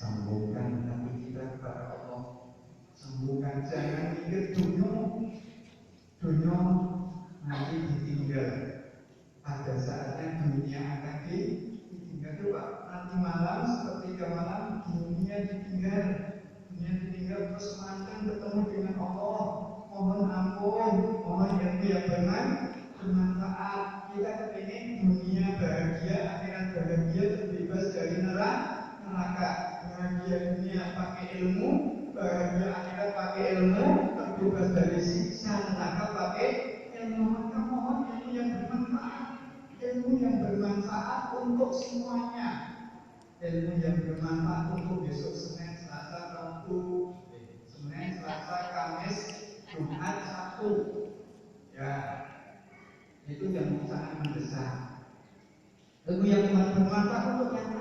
Sambungkan hati kita kepada Allah. Sambungkan, jangan ingat dunia nanti ditinggal. Pada saatnya dunia akan ditinggal. Coba nanti malam seperti malam dunia ditinggal. Dunia ditinggal terus makan ketemu dengan Allah. Mohon ampun, mohon ilmu yang bermanfaat. Kita kepingin dunia bahagia, akhirat bahagia, terbebas dari neraka. Bahagia dunia pakai ilmu, bahagia akhirat pakai ilmu, terbebas dari siksa neraka pakai ilmu. Maka mohon ilmu yang bermanfaat, ilmu yang bermanfaat untuk semuanya, ilmu yang bermanfaat untuk besok Senin, Selasa, Rabu, Senin, Selasa, Kamis, Jumat, Sabtu. Ya, itu yang sangat mendesak. Ilmu yang bermanfaat untuk yang